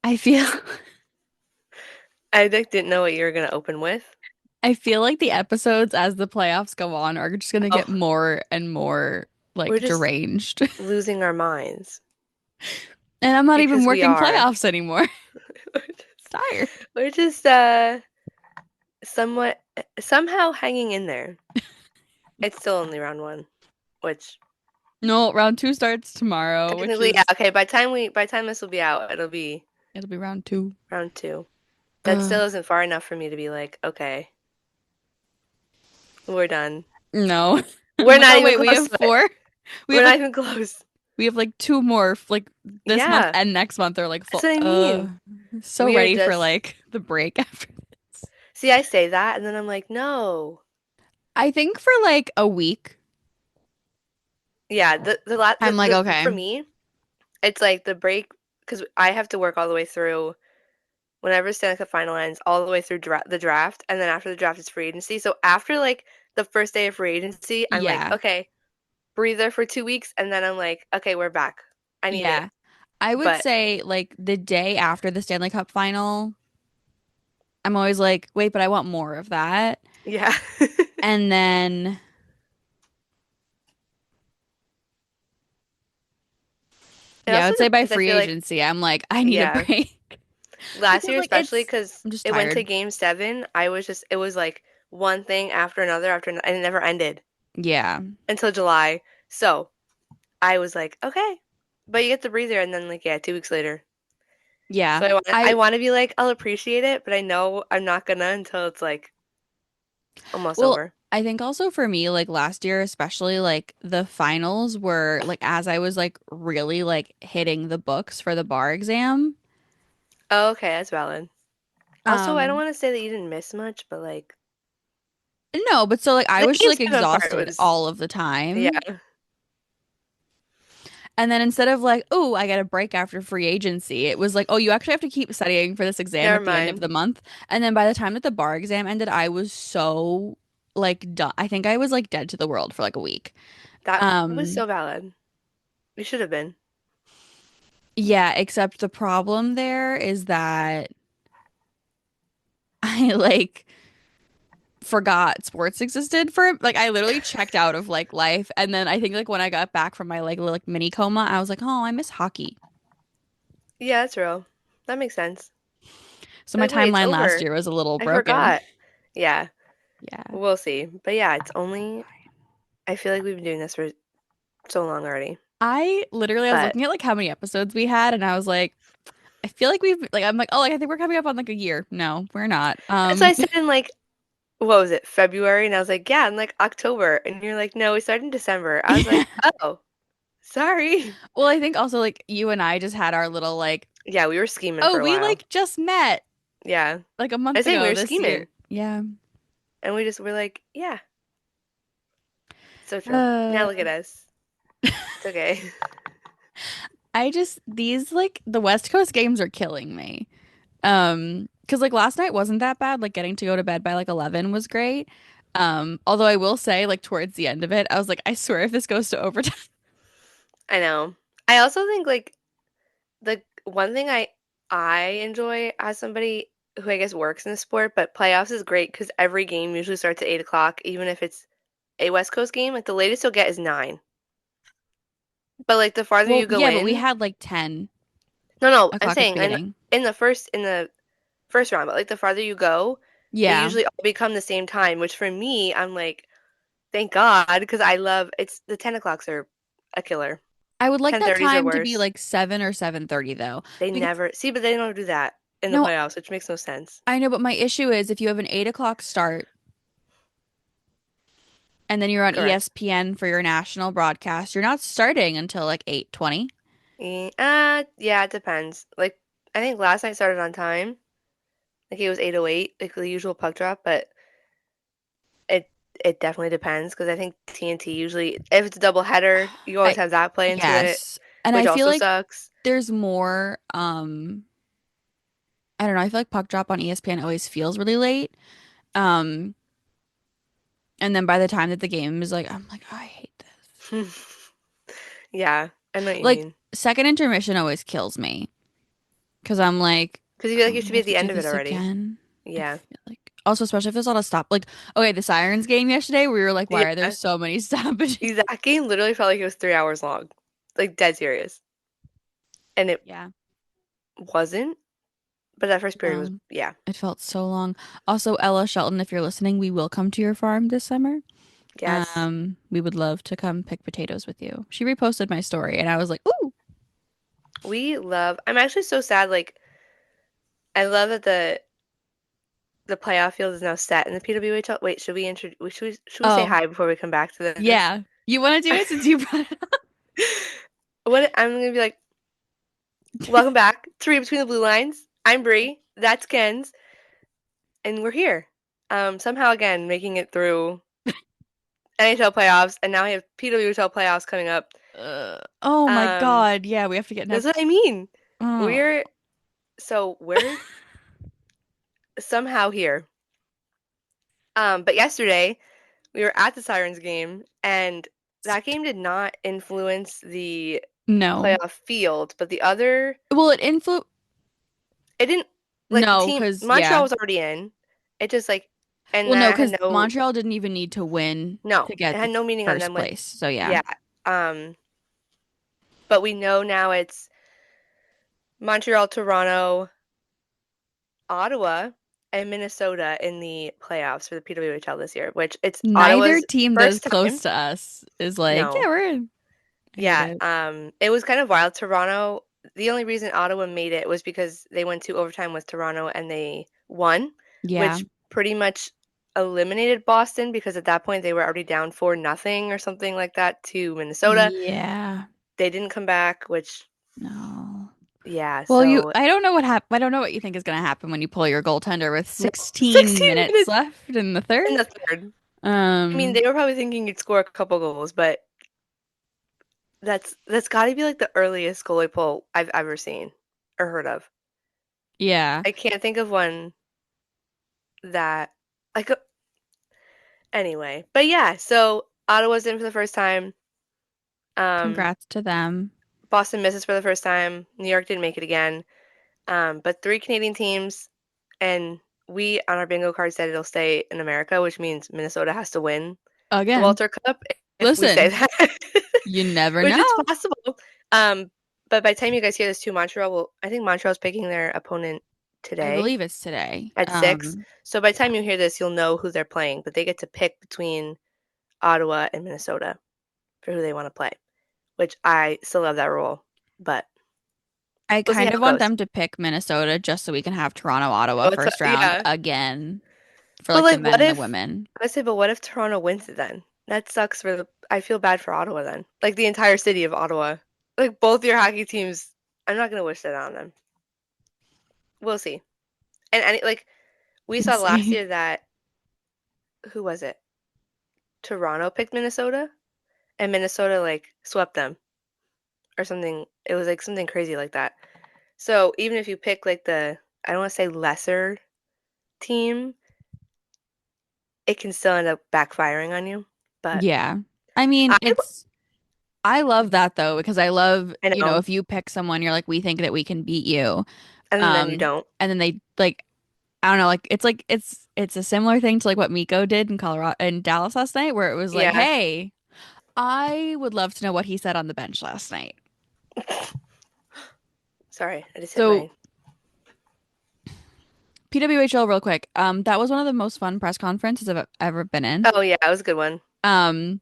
I feel I like, didn't know what you were gonna open with. I feel like the episodes as the playoffs go on are just gonna get Oh, more and more we're like just deranged. losing our minds And I'm not even because we working are. playoffs anymore. We're just, Tired. we're just somewhat somehow hanging in there. It's still only round one, which No, round two starts tomorrow, which technically, yeah, is okay, by the time this will be out, it'll be it'll be round two. round two. That Ugh. still isn't far enough for me to be like, okay, we're done. No. I'm We're like, not oh even wait, we close have to it. four. We We're have not like even close. we have like two more like this month Yeah, and next month are like that's full. what I mean. So We are ready for just, like the break after this. see, I say that, and then I'm like, no. I think for like a week, Yeah, I'm like, for okay. me, it's like the break because I have to work all the way through whenever Stanley Cup final ends, all the way through the draft, and then after the draft is free agency. So after like the first day of free agency, I'm like, Yeah. okay, breather for 2 weeks, and then I'm like, okay, we're back. I need it. Yeah. I would But say like the day after the Stanley Cup final, I'm always like, wait, but I want more of that. yeah. And then It yeah, I also would say by depends. I free feel like, agency, I'm like, I need a yeah. break. Last Because year, like especially because I'm just it went to tired. game seven, it was like one thing after another after, and it never ended Yeah. until July. So I was like, okay, but you get the breather, and then like, yeah, 2 weeks later. Yeah. So I I want to be like, I'll appreciate it, but I know I'm not gonna until it's like almost well, over. I think also for me, like last year, especially like the finals were like as I was like really like hitting the books for the bar exam. Oh, okay, that's valid. Also, I don't Um, want to say that you didn't miss much, but like no, but so like I the was game like seven part exhausted was, all of the time. yeah, And then instead of like, oh, I get a break after free agency, it was like, oh, you actually have to keep studying for this exam never at the end of mind. the month. And then by the time that the bar exam ended, I was so like done. I think I was like dead to the world for like a week. That was Um, so valid. You should have been. yeah, except the problem there is that I like forgot sports existed for like I literally checked out of like life. And then I think like when I got back from my like little like mini coma, I was like, oh, I miss hockey. Yeah, that's real. That makes sense. So my Like, wait, it's timeline last over. year was a little I broken. forgot. Yeah, Yeah. we'll see. But yeah, it's only. I feel like we've been doing this for so long already. I was But looking at like how many episodes we had and I was like, I feel like we've like I'm like, oh, like I think we're coming up on like a year. No, we're not. that's what I said in like what was it, February? And I was like, yeah, in like October. And you're like, no, we started in December. I was Yeah. like, oh, sorry. Well, I think also like you and I just had our little like, Yeah, we were scheming oh, for a we while. like just met Yeah. like a I month say we ago were this year. scheming. Yeah. And we just were like, yeah, so true. Now Uh, look at us. It's okay. I just these like the West Coast games are killing me. Because like last night wasn't that bad. Like getting to go to bed by like 11 was great. Although I will say like towards the end of it, I was like, I swear if this goes to overtime. I know. I also think like the one thing I enjoy as somebody who I guess works in the sport, but playoffs is great because every game usually starts at 8 o'clock, even if it's a West Coast game. Like the latest you'll get is 9. But like the farther Well, you go yeah, but we in, had like 10 no, no, I'm o'clock at the saying beginning. in the first round, but like the farther you go, they Yeah. usually all become the same time. Which for me, I'm like, thank God, because I love it's the 10 o'clocks are a killer. I would like that 10:30s are time to be worse. like 7 or 7:30 though. They Because never see, but they don't do that in the no, playoffs, which makes no sense. I know, but my issue is if you have an 8 o'clock start and then you're on Correct. ESPN for your national broadcast, you're not starting until like 8:20. Yeah, it depends. Like, I think last night started on time. Like it was 8:08, like the usual puck drop, but it it definitely depends because I think TNT usually, if it's a double header, you always I have that play into it, yes. And which I feel also like sucks. there's more I don't know, I feel like puck drop on ESPN always feels really late. Um and then by the time that the game is like I'm like, oh, I hate this. Yeah, I know what you Like mean. second intermission always kills me. because I'm like, Because you feel like oh, you we should be have at to the do end of it this already. again. I Yeah. feel like also, especially if there's a lot of stop. Like, okay, the Sirens game yesterday, we were like, why are there Yeah. so many stoppages? That game literally felt like it was 3 hours long. Like dead serious. And it Yeah, wasn't, but that first period was, no, yeah. it felt so long. Also, Ella Shelton, if you're listening, we will come to your farm this summer. Yes. We would love to come pick potatoes with you. She reposted my story, and I was like, ooh, I'm actually so sad. Like, I love that the playoff field is now set in the PWHL. Wait, should we say oh, hi before we come back to this? yeah. You want to do it since you brought it up? What I'm gonna be like, welcome back to Read Between the Blue Lines. I'm Bree. That's Ken's, and we're here. Somehow again making it through NHL playoffs, and now we have PWHL playoffs coming up. Oh my Um, God. Yeah, we have to get that's enough. what I mean. Oh, We're we're somehow here. But yesterday we were at the Sirens game, and that game did not influence the no. playoff field, but the other, Well, it influ it didn't, like the no, team, because Montreal yeah. was already in. It just like, and Well, no, that had because no, Montreal didn't even need to win no, to it get the had no meaning on first them when, place. So yeah. yeah. Um, but we know now it's Montreal, Toronto, Ottawa, and Minnesota in the playoffs for the PWHL this year, which it's Neither Ottawa's team that is first close time. to us is like, yeah, No. we're in. I hate Yeah, it. it was kind of wild. Toronto, the only reason Ottawa made it was because they went to overtime with Toronto and they won, Yeah. which pretty much eliminated Boston because at that point they were already down 4-0 or something like that to Minnesota. Yeah. They didn't come back, which No. yeah, Well, so I don't know what I don't know what you think is going to happen when you pull your goaltender with no, 16 16 minutes minutes left in the third. in the third. I mean, Um, they were probably thinking you'd score a couple goals, but that's got to be like the earliest goalie pull I've ever seen or heard of. yeah. I can't think of one that like anyway. But yeah, so Ottawa's in for the first time. Um, Congrats to them. Boston misses for the first time. New York didn't make it again. But three Canadian teams, and we on our bingo card said it'll stay in America, which means Minnesota has to win the Again, Walter Cup if we say listen, that, you never which know. is possible. Um, but by the time you guys hear this too, Montreal will, I think Montreal's picking their opponent I today believe it's today. at 6. So by the time you hear this, you'll know who they're playing, but they get to pick between Ottawa and Minnesota for who they want to play, which I still love that rule, but I we'll see how kind of it want goes. them to pick Minnesota just so we can have Toronto, Ottawa What's first round yeah. again for But like the like men what and the if women. I say, but what if Toronto wins it then? That sucks for the I feel bad for Ottawa then. Like the entire city of Ottawa. Like both your hockey teams. I'm not gonna wish that on them. We'll see. And like we We'll saw last see. year that who was it? Toronto picked Minnesota and Minnesota like swept them or something. It was like something crazy like that. So even if you pick like the I don't want to say lesser team, it can still end up backfiring on you. But Yeah. I mean, I, I love that though because I love, I know, if you pick someone, you're like, we think that we can beat you. and then you Um, don't. and then they I don't know, like it's a similar thing to like what Miko did in Colorado in Dallas last night, where it was like, Yeah. hey, I would love to know what he said on the bench last night. Sorry, I just hit So my. PWHL real quick. That was one of the most fun press conferences I've ever been in. Oh yeah, that was a good one. Um,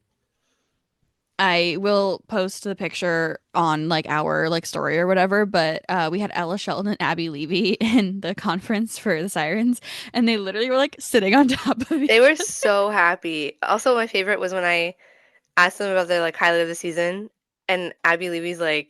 I will post the picture on like our like story or whatever, but we had Ella Shelton and Abby Levy in the conference for the Sirens, and they literally were like sitting on top of They each were other. so happy. Also, my favorite was when I asked them about their like highlight of the season, and Abby Levy's like,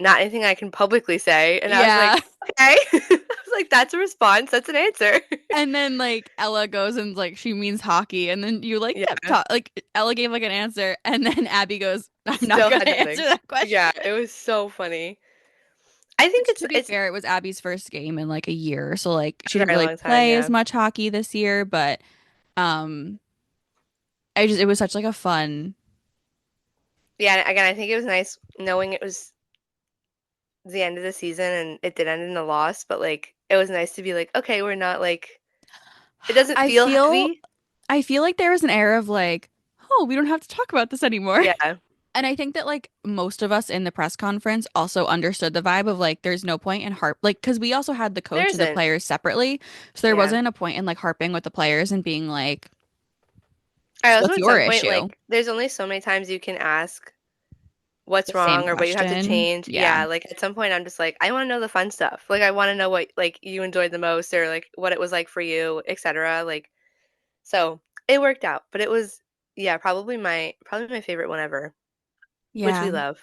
"Not anything I can publicly say," and I was Yeah. like, "Okay." I was like, "That's a response. That's an answer." And then like Ella goes and like she means hockey, and then you like kept Yeah, talk like Ella gave like an answer, and then Abby goes, "I'm not still gonna had answer nothing. that Yeah, question." it was so funny. I think Which to be it's fair, it was Abby's first game in like a year, so like a she didn't very really long time. play as Yeah, much hockey this year, but um, it was such like a fun. yeah. And again, I think it was nice knowing it was the end of the season and it did end in a loss, but like it was nice to be like, okay, we're not like it doesn't I feel feel heavy. I feel like there was an air of like, oh, we don't have to talk about this anymore. Yeah, And I think that like most of us in the press conference also understood the vibe of like there's no point in harp like because we also had the there coach and the isn't. players separately. So there Yeah. wasn't a point in like harping with the players and being like, I so also what's at your some point issue? like there's only so many times you can ask what's The same wrong or what you have to question. change. Yeah. Yeah, like at some point I'm just like I want to know the fun stuff. Like I want to know what like you enjoyed the most or like what it was like for you, etc. Like so it worked out, but it was yeah, probably my favorite one ever, which we Yeah. love.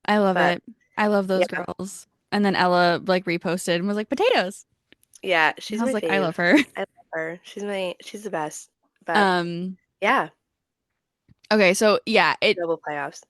I love But it. I love those yeah, girls. And then Ella like reposted and was like potatoes. yeah, And she's I was my like, I fave. love her. I love her. She's the best. But Um, yeah, okay, so yeah, it double playoffs.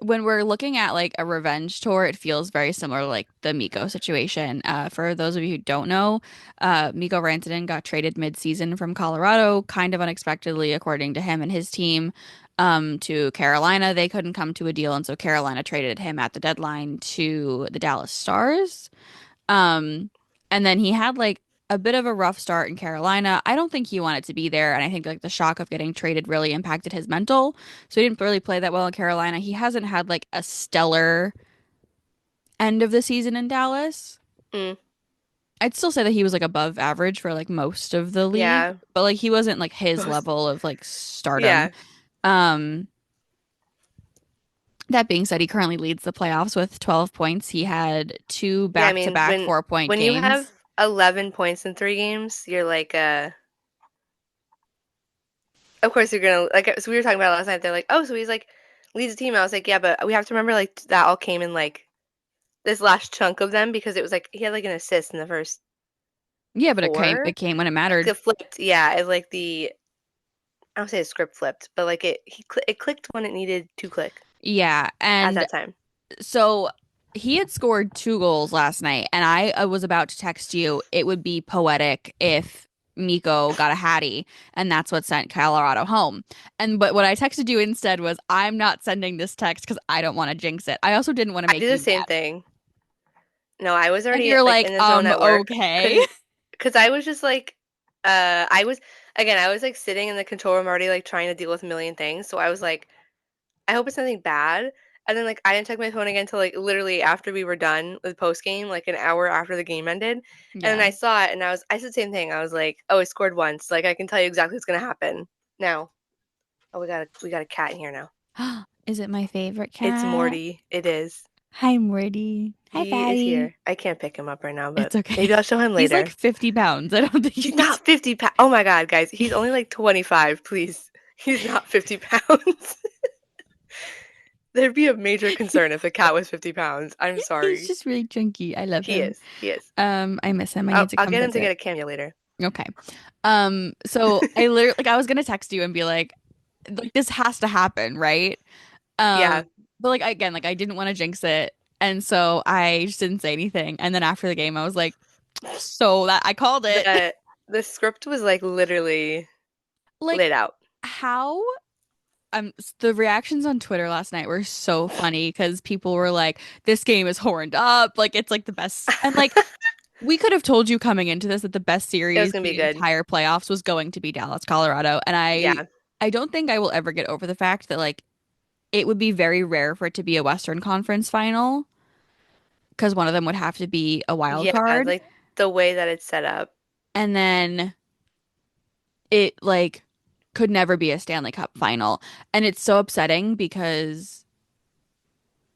when we're looking at like a revenge tour, it feels very similar to like the Miko situation. For those of you who don't know, Miko Rantanen got traded mid-season from Colorado, kind of unexpectedly, according to him and his team, to Carolina. They couldn't come to a deal, and so Carolina traded him at the deadline to the Dallas Stars. Um, and then he had like a bit of a rough start in Carolina. I don't think he wanted to be there, and I think like the shock of getting traded really impacted his mental. So he didn't really play that well in Carolina. He hasn't had like a stellar end of the season in Dallas. Mm, I'd still say that he was like above average for like most of the league, yeah. but like he wasn't like his Most level of like stardom. yeah. Um, that being said, he currently leads the playoffs with 12 points. He had two Yeah, I mean, back-to-back 4-point when you have games. 11 points in 3 games, you're like of course you're gonna like so we were talking about it last night. They're like, "Oh, so he's like leads the team." I was like, "Yeah, but we have to remember like that all came in like this last chunk of them because it was like he had like an assist in the first Yeah, but four. it came when it Like mattered. it flipped. Yeah, it like the I don't say the script flipped, but like it clicked when it needed to click Yeah, at and that time. so he had scored 2 goals last night, and I was about to text you. It would be poetic if Miko got a hattie, and that's what sent Colorado home. And but what I texted you instead was, I'm not sending this text because I don't want to jinx it. I also didn't want to I make did the you same mad. thing. No, I was And already you're like like, in the zone at work okay. because I was just like I was again I was like sitting in the control room already like trying to deal with a million things. So I was like I hope it's nothing bad. And then like I didn't check my phone again until like literally after we were done with post game, like an hour after the game ended. And then Yeah. I saw it and I said the same thing. I was like, oh, it scored once. Like I can tell you exactly what's gonna happen. Now, oh we got a cat in here now. Is it my favorite It's cat? Morty. It is. Hi, Morty. Hi, He is Fatty. here. I can't pick him up right now, but It's okay. maybe I'll show him He's like later. 50 pounds. I don't think He's he's not 50 pounds. Oh my God, guys. He's only like 25, please. He's not 50 pounds. There'd be a major concern if the cat was 50 pounds. I'm he's sorry. just really chunky. I love He him. is. He is. I miss him. I I'll, need to I'll come get him to visit. get a cameo later. Okay. So I literally like I was gonna text you and be like this has to happen, right? Yeah. But like again, like I didn't want to jinx it, and so I just didn't say anything. And then after the game, I was like, so that I called it. The the script was like literally Like laid out. how the reactions on Twitter last night were so funny because people were like, this game is horned up, like it's like the best, and like we could have told you coming into this that the best It was series gonna be the good. entire playoffs was going to be Dallas, Colorado. And Yeah. I don't think I will ever get over the fact that like it would be very rare for it to be a Western Conference final because one of them would have to be a wild Yeah, card. like the way that it's set up. And then it like could never be a Stanley Cup final. And it's so upsetting because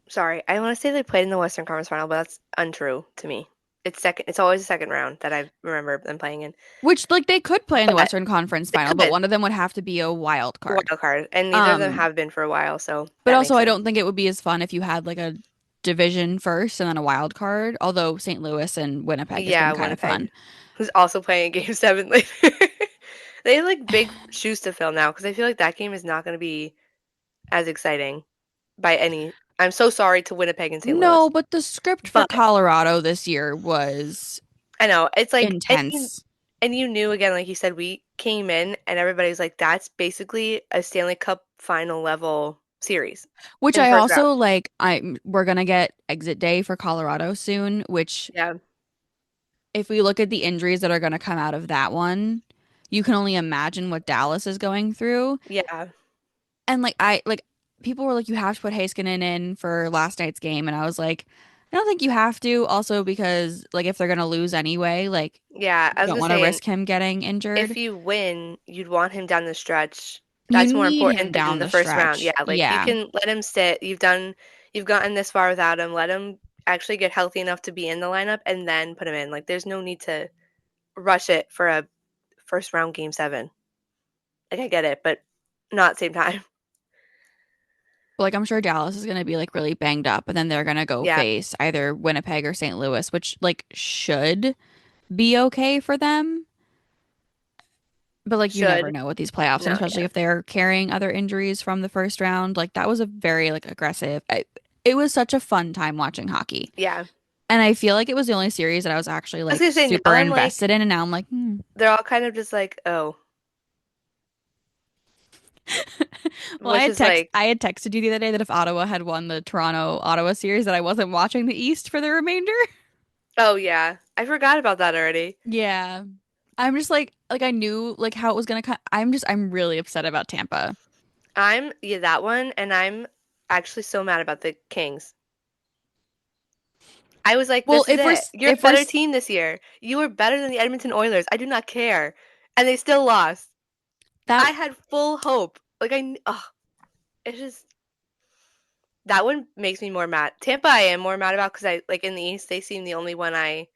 Sorry, I want to say they played in the Western Conference Final, but that's untrue to me. It's second. It's always the second round that I remember them playing in. which like they could play in the But Western Conference they final, but could one of them would have to be a wild card. wild card, and neither of them Um, have been for a while, so but that also makes I sense. don't think it would be as fun if you had like a division first and then a wild card, although St. Louis and Winnipeg has been Yeah, kind of fun. Winnipeg, who's also playing Game 7 later. They have like big shoes to fill now because I feel like that game is not going to be as exciting by any. I'm so sorry to Winnipeg and St. No, Louis, but the script for but Colorado this year was I know it's like intense. and you knew again, like you said, we came in and everybody's like, that's basically a Stanley Cup final level. series Which in the I first round. also like. We're gonna get exit day for Colorado soon, which Yeah. if we look at the injuries that are gonna come out of that one, you can only imagine what Dallas is going through. Yeah. And like people were like, you have to put Heiskanen in for last night's game, and I was like, I don't think you have to. Also because like if they're gonna lose anyway, like Yeah. I you was don't gonna want to say, and risk him getting if injured. you win, you'd want him down the stretch. You That's more need him important than down the the first round. Yeah, stretch. like you Yeah. can let him sit. You've gotten this far without him. Let him actually get healthy enough to be in the lineup and then put him in. Like there's no need to rush it for a first round game 7. Like I get it, but not at the same time. But like I'm sure Dallas is gonna be like really banged up, and then they're gonna go Yeah, face either Winnipeg or St. Louis, which like should be okay for them. But like you never should. know with these playoffs, and No, especially yeah. if they're carrying other injuries from the first round. Like that was a very like aggressive. It was such a fun time watching hockey, Yeah. and I feel like it was the only series that I was actually I was like gonna say now super I'm like invested in, and now I'm like, hmm. they're all kind of just like, oh, Well, which is like, I had texted you the other day that if Ottawa had won the Toronto Ottawa series, that I wasn't watching the East for the remainder. oh yeah. I forgot about that already. Yeah. I'm just like I knew like how it was gonna come. I'm really upset about Tampa. I'm yeah, that one, and I'm actually so mad about the Kings. I was like, Well, this is it. You're a if we're better team this year. You are better than the Edmonton Oilers. I do not care. And they still lost. that I had full hope. Like it's just that one makes me more mad. Tampa I am more mad about because I like in the East they seem the only one I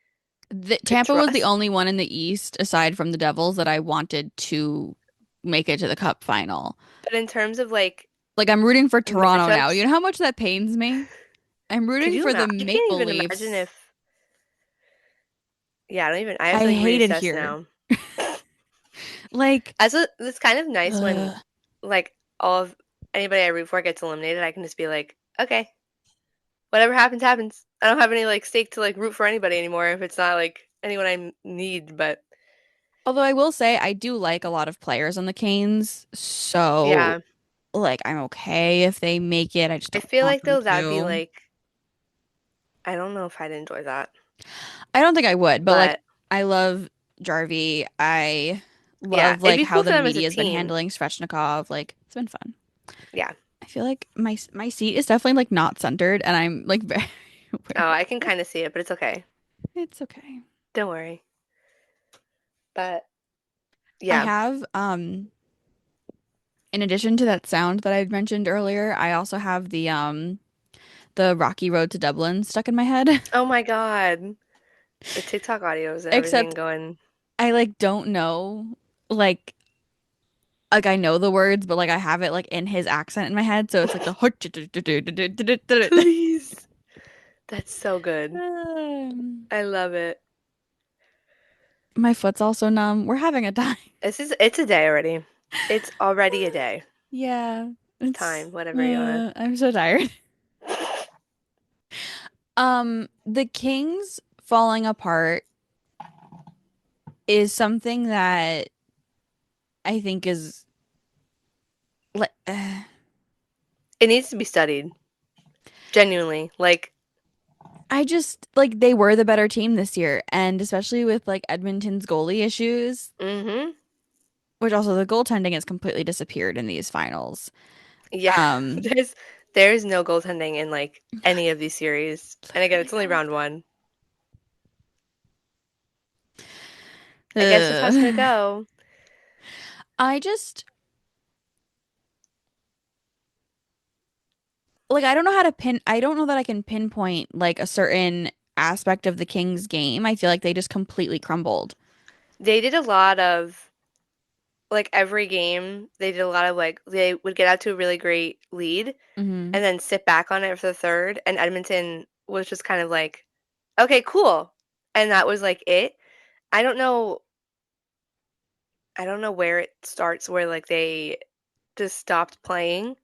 could Tampa was the trust. only one in the East aside from the Devils that I wanted to make it to the Cup final. But in terms of like Like I'm rooting for Toronto now. You matchups, know how much that pains me? I'm could rooting you for the imagine? I can't Maple even imagine Leafs. if yeah, I don't even I have I to like hate it reassess here. now. Like, It's kind of nice when ugh. like all of anybody I root for gets eliminated. I can just be like, okay, whatever happens, happens. I don't have any like stake to like root for anybody anymore if it's not like anyone need. But Although I will say I do like a lot of players on the Canes, so yeah, like I'm okay if they make it. I just I don't feel want like them though that'd be to. like I don't know if I'd enjoy that, I don't think I would, but like but I love Jarvie. I yeah, love it'd like be how cool for the them as a media has been team. handling Svechnikov. Like it's been fun. Yeah. I feel like my seat is definitely like not centered, and I'm like very Oh, aware I of can it. kind of see it, but it's okay. It's okay. Don't worry. But I yeah. have in addition to that sound that I mentioned earlier, I also have the Rocky Road to Dublin stuck in my head. Oh my God. The TikTok audios and everything Except going. I like don't know like I know the words, but like I have it like in his accent in my head, so it's like the Please. That's so good. Um, I love it. my foot's also numb. We're having a time. It's a day already. It's already a day. Yeah, it's Time, whatever you wanna. I'm so tired. The Kings falling apart is something that I think is like It needs to be studied. Genuinely. Like, I just like they were the better team this year, and especially with like Edmonton's goalie issues, mm-hmm. which also the goaltending has completely disappeared in these finals. Yeah. Um, There's no goaltending in like any of these series. And again, literally it's only not. round 1. I guess that's how it's gonna Ugh. go. I just like I don't know how to pin I don't know that I can pinpoint like a certain aspect of the Kings game. I feel like they just completely crumbled. They did a lot of like every game, they did a lot of like they would get out to a really great lead Hmm. and then sit back on it for the third. And Edmonton was just kind of like, okay, cool. And that was like it. I don't know. I don't know where it starts where like they just stopped playing,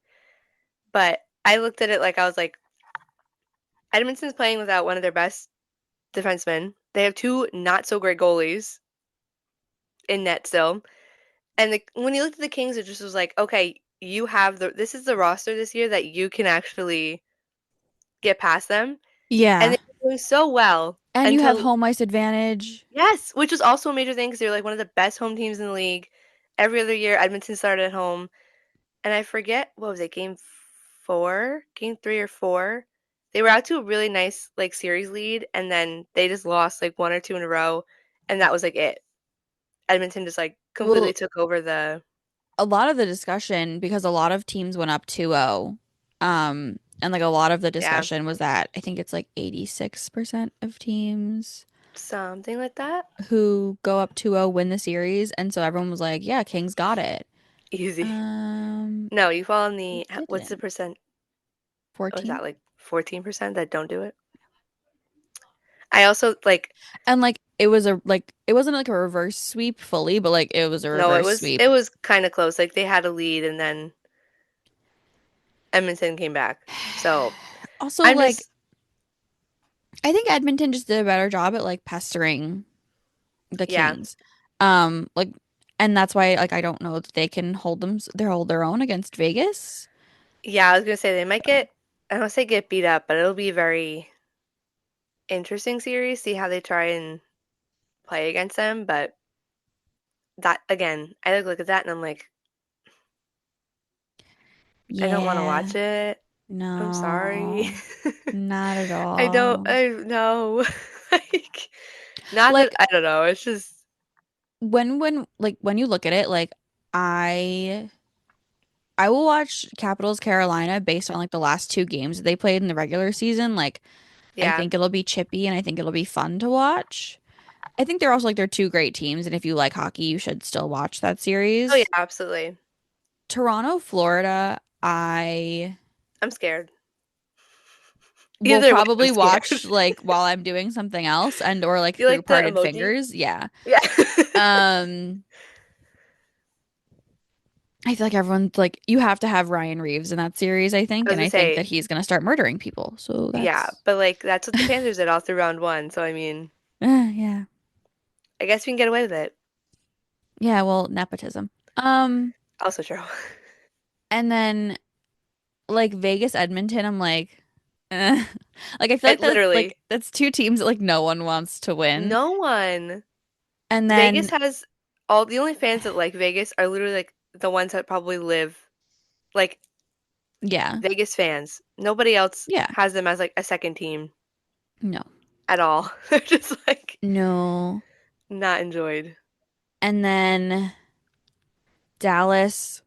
but I looked at it like I was like, Edmonton's playing without one of their best defensemen. They have two not so great goalies in net still. And when you looked at the Kings, it just was like, okay, you have this is the roster this year that you can actually get past them. And they Yeah. were doing so well And you have until, home ice advantage. yes, which was also a major thing because they're like one of the best home teams in the league. Every other year, Edmonton started at home. And I forget, what was it, game 3 or 4? They were out to a really nice like series lead, and then they just lost like one or two in a row, and that was like it. Edmonton just like completely Well, took over the, a lot of the discussion, because a lot of teams went up 2-0, and like a lot of the yeah, discussion was that I think it's like 86% of teams something like that. who go up 2-0 win the series, and so everyone was like, yeah, Kings got it. Easy. Um, No, you fall in they the, what's the didn't. percent? Was 14. that like 14% that don't do it? I also like, And like it was a like it wasn't like a reverse sweep fully, but like it was a no, reverse sweep. it was kind of close. Like they had a lead, and then Edmonton came back. So Also, I'm like just, I think Edmonton just did a better job at like pestering the yeah. Kings. Like, and that's why like I don't know that they can hold their own against Vegas. Yeah, I was gonna say they might get, I don't want to say get beat up, but it'll be a very interesting series, see how they try and play against them. But that, again, I look at that and I'm like, I don't want to Yeah. watch it. I'm sorry. No. Not at I all. don't know. Like, not that, Like I don't know. It's just, when you look at it, like I I will watch Capitals Carolina based on like the last two games that they played in the regular season. Like I yeah. think it'll be chippy and I think it'll be fun to watch. I think they're also like they're two great teams, and if you like hockey, you should still watch that Oh, yeah, series. absolutely. Toronto, Florida, I I'm scared. will Either way, I'm probably scared. watch like while I'm doing something else and or like You through like the parted emoji? fingers. Yeah. Yeah. Um, I feel like everyone's like you have to have Ryan Reeves in that series, I I think, was and gonna I think say, that he's gonna start murdering people. So yeah, that's but like that's what the Panthers did all through round one. So I mean, yeah. I guess we can get away with it. Yeah, well, nepotism. Also true. And then like Vegas Edmonton, I'm like, eh. Like I feel like It that like literally, that's two teams that like no one wants to win. no one. And Vegas then has all the only fans that like Vegas are literally like the ones that probably live like yeah, Vegas fans. Nobody else yeah, has them as like a second team no, at all. They're just like no. not enjoyed. And then Dallas,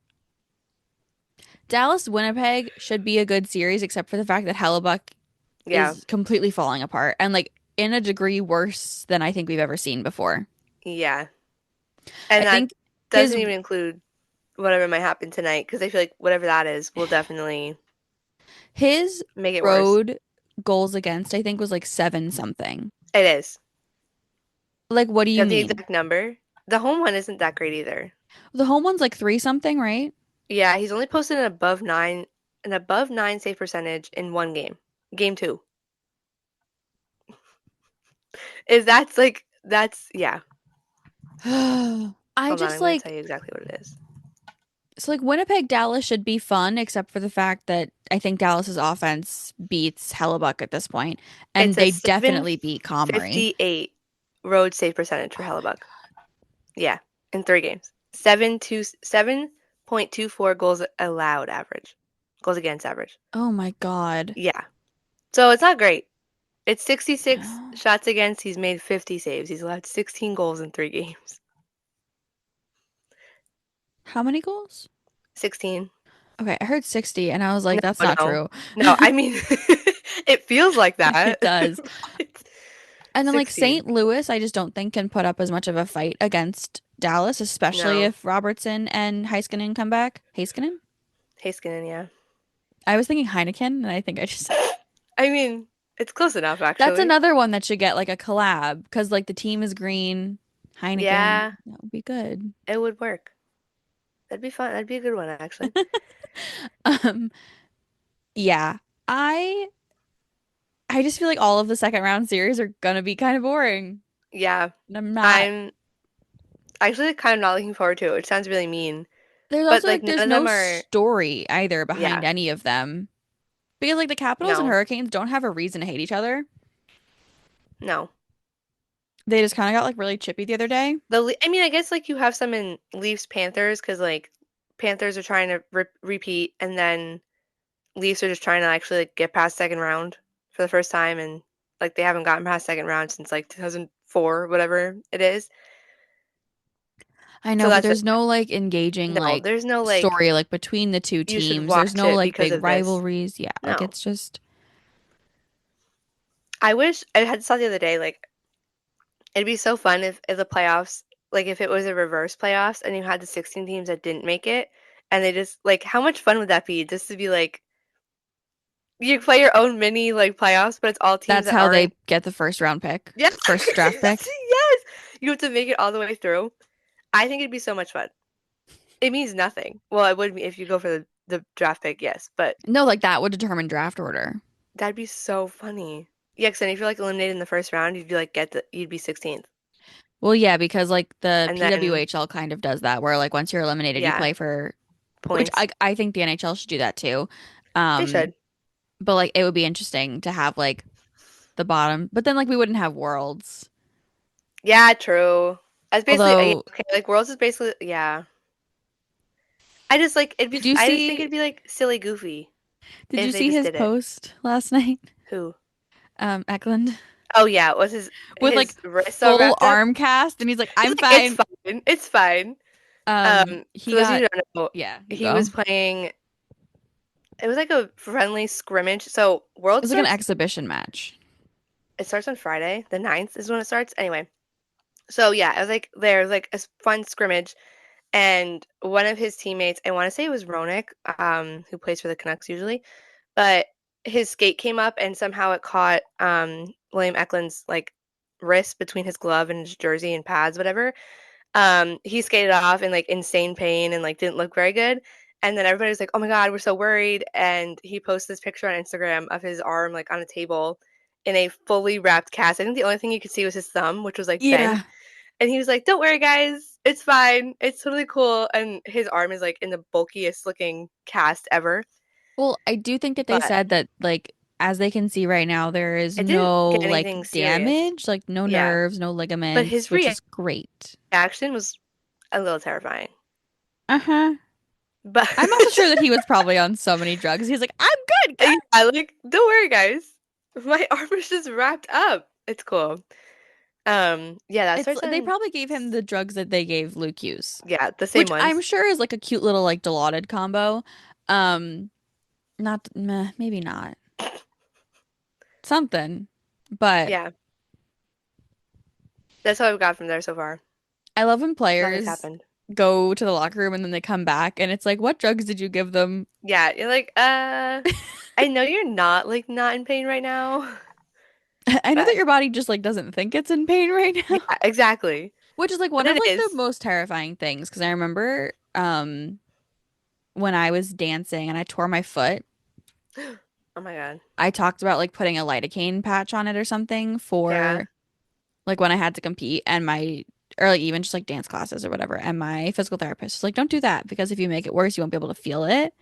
Dallas Winnipeg should be a good series, except for the fact that Hellebuck Yeah. is completely falling apart and like in a degree worse than I think we've ever seen before. Yeah. I And that think doesn't his even include whatever might happen tonight because I feel like whatever that is will definitely his make it worse. road goals against I think was like seven something. It is. Like, what do You you have the mean? exact number. The home one isn't that great either. The home one's like three something, right? Yeah, he's only posted an above nine save percentage in one game. Game two. Is that's like that's yeah. I Hold on, just I'm gonna tell like you exactly what it is. so like Winnipeg Dallas should be fun, except for the fact that I think Dallas's offense beats Hellebuck at this point, and It's a they definitely beat Comrie. 758 road save percentage for Oh my Hellebuck. Yeah, in 3 games. 7.24 goals allowed average. Goals against average. God. Oh my God. Yeah. So it's not great. It's 66 No. shots against. He's made 50 saves. He's allowed 16 goals in 3 games. How many goals? 16. Okay, I heard 60 and I was No, like, that's not no. true. No, I mean, it feels like that. It does. But And then like 16. St. Louis, I just don't think can put up as much of a fight against Dallas, especially No. if Robertson and Heiskanen come back. Heiskanen? Heiskanen, yeah. I was thinking Heineken, and I think I just said I mean, it's close enough, that's actually. another one that should get like a collab because like the team is green. Heineken, Yeah, that would be good. it would work. That'd be fun. That'd be a good one, actually. Um, yeah, I I just feel like all of the second round series are gonna be kind of boring. Yeah, And I'm not. I'm actually kind of not looking forward to it, which sounds really mean. There's but also like like none there's of no them are. story either behind Yeah, any of them. Because like the Capitals and no, Hurricanes don't have a reason to hate each other. no. They just kind of got like really chippy the other day. I mean, I guess like you have some in Leafs Panthers because like Panthers are trying to repeat, and then Leafs are just trying to actually like get past second round for the first time, and like they haven't gotten past second round since like 2004, whatever it is. I So know, but that's there's no like engaging no, like there's no like story like between the two you should teams. There's watch no it like because big of this. rivalries. Yeah, like No, it's just I wish I had saw the other day like it'd be so fun if the playoffs like if it was a reverse playoffs and you had the 16 teams that didn't make it and they just like how much fun would that be just to be like you play your own mini like playoffs, but it's all teams that's that how aren't. they get the first round pick, Yes, first draft pick. yes. You have to make it all the way through. I think it'd be so much fun. It means nothing. Well, it would be if you go for the draft pick, yes, but No, like that would determine draft order. that'd be so funny. Yeah, because then if you're like eliminated in the first round, you'd be like you'd be 16th, Well, yeah, because like the and then PWHL kind of does that, where like once you're eliminated, you yeah, play for, which points. I think the NHL should do that too. They Um, should. but like it would be interesting to have like the bottom, but then like we wouldn't have worlds. Yeah, true. That's basically yeah, Although, okay. Like Worlds is basically yeah. I just like it'd be. did you I just think see it'd be like silly goofy did you if they see just his did it. post last night? Who? Eklund Oh yeah, was his with like his wrist all full wrapped up? arm cast, and he's like, He's "I'm like, it's fine." fine. It's fine. He For those of you got who don't know, yeah, you he go. was playing. It was like a friendly scrimmage. So It World was like an starts. exhibition match. It starts on Friday. The 9th is when it starts. Anyway, so yeah, I was like there's like a fun scrimmage, and one of his teammates, I want to say it was Roenick, who plays for the Canucks usually, but his skate came up and somehow it caught William Eklund's like wrist between his glove and his jersey and pads, whatever. He skated off in like insane pain and like didn't look very good. And then everybody was like, "Oh my God, we're so worried." And he posted this picture on Instagram of his arm like on a table in a fully wrapped cast. I think the only thing you could see was his thumb, which was like bent. Yeah. And he was like, "Don't worry, guys, it's fine. It's totally cool." And his arm is like in the bulkiest looking cast ever. Well, I do think that they But said that like as they can see right now, there is it didn't no get like anything serious. damage, like no Yeah. nerves, no But ligaments, his which is great. reaction was a little terrifying. Uh-huh. But I'm also sure that he was probably on so many drugs. He's like, I'm good, guys. yeah, like, don't worry, guys. My arm is just wrapped up. It's cool. Yeah, that It's starts they on probably gave him the drugs that they gave Luke Hughes, yeah, the same which I'm ones. sure is like a cute little like Dilaudid combo. Um, not meh, maybe not something, but Yeah, that's all I've got from there so far. I love when Nothing's players happened. go to the locker room and then they come back and it's like, what drugs did you give them? Yeah, you're like, I know you're not like not in pain right now, I know that but your body just like doesn't think it's in pain right now, yeah, exactly. which is like But one of it like the is. most terrifying things because I remember when I was dancing and I tore my foot, Oh my God. I talked about like putting a lidocaine patch on it or something Yeah. for like when I had to compete and my or like even just like dance classes or whatever. And my physical therapist was like, don't do that because if you make it worse, you won't be able to feel it.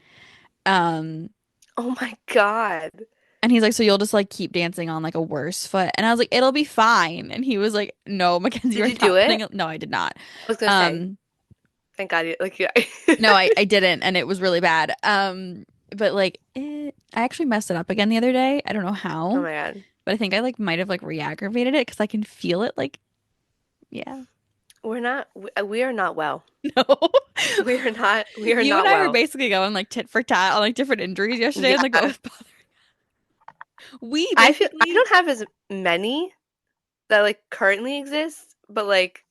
Um, Oh my God. and he's like, so you'll just like keep dancing on like a worse foot. And I was like, it'll be fine. And he was like, no, Mackenzie, Did you're you do not it? putting it. No, I did not. I was gonna say, Um, thank God you like yeah. no, I didn't, and it was really bad. But like I actually messed it up again the other day. I don't know Oh how, my God. but I think I like might have like re-aggravated it because I can feel it like, yeah. We are not well. No. We are You and not I were well. basically going like tit for tat on like different injuries yesterday and like what Yeah. was bothering. We I basically, don't have as many that like currently exist, but like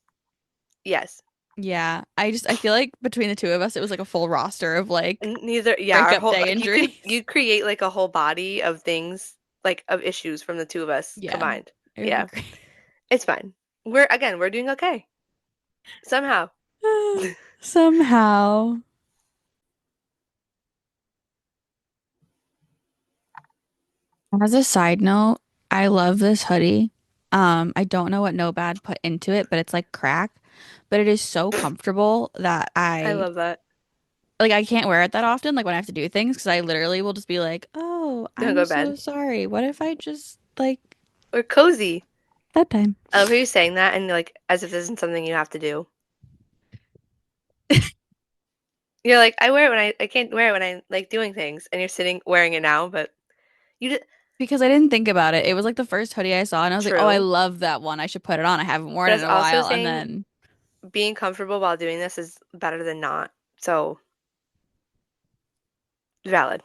yes. yeah, I feel like between the two of us, it was like a full roster of like Neither yeah, our breakup whole day like injuries. you create like a whole body of things like of issues from the two of us Yeah, combined. it would be Yeah. great. It's fine. We're doing okay. Somehow. Somehow. As a side note, I love this hoodie. I don't know what No Bad put into it, but it's like crack, but it is so comfortable that I I love that. like I can't wear it that often, like when I have to do things, because I literally will just be like, "Oh, Don't I'm go to bed. so sorry. What if I just like Or cozy. that time?" I love how you saying that and like as if this isn't something you have to do. You're like, I wear it when I can't wear it when I like doing things, and you're sitting wearing it now, but you did Because I didn't think about it. It was like the first hoodie I saw, and I was like, "Oh, I true. love that one. I should put it on. I haven't worn But it it's in a also while." And saying then, being comfortable while doing this is better than not. So valid.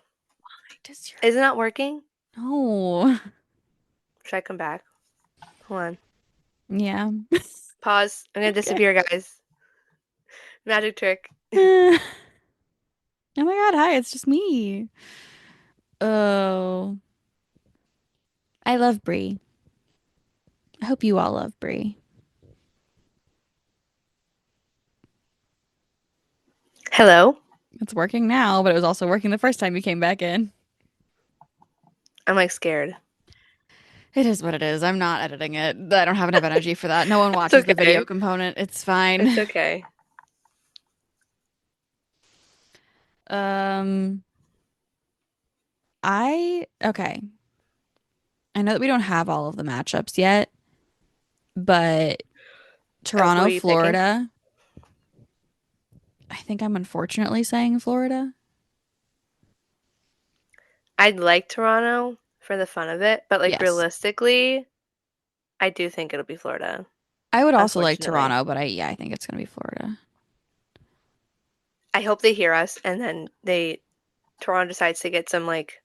does your Is it not working? no? Should I come back? Hold on. Yeah. Pause. I'm gonna Okay. disappear, guys. Magic trick. Oh my God, hi, it's just me. Oh, I love Brie. I hope you all love Brie. Hello. It's working now, but it was also working the first time you came back in. I'm like scared. It is what it is. I'm not editing it. I don't have enough energy for that. No one It's watches the video okay. component. It's It's fine. okay. Um, okay. I know that we don't have all of the matchups yet, but Oh, who are Toronto, you picking? Florida. I think I'm unfortunately saying Florida. I'd like Toronto for the fun of it, but like Yes. realistically, I do think it'll be Florida, I would also like unfortunately. Toronto, but I think it's gonna be Florida. I hope they hear us and then Toronto decides to get some like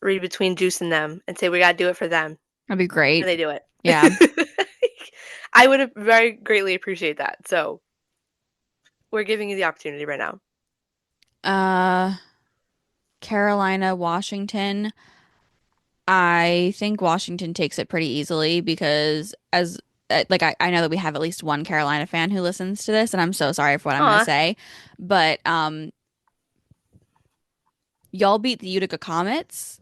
read between Juice and them and say we gotta do it for them, That'd be and great. they do it. Yeah. I would very greatly appreciate that. So we're giving you the opportunity right now. Uh, Carolina, Washington. I think Washington takes it pretty easily because like I know that we have at least one Carolina fan who listens to this, and I'm so sorry for what I'm gonna Aw, say, but y'all beat the Utica Comets.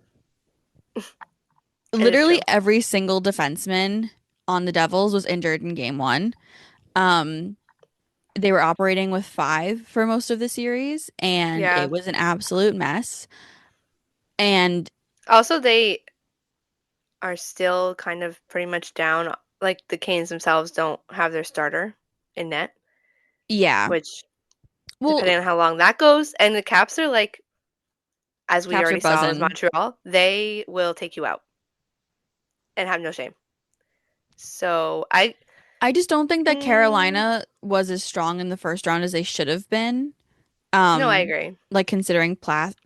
it is Literally true. every single defenseman on the Devils was injured in game one. Um, they were operating with five for most of the series, and Yeah. it was an absolute mess. And Also, they are still kind of pretty much down. Like the Canes themselves don't have their starter in net, yeah, which well, depending on how long that goes, and the Caps are like, as we Caps are already saw with buzzing. Montreal, they will take you out and have no shame. So I just don't think that mm, Carolina was as strong in the first round as they should have been. no, I Um, agree. like considering past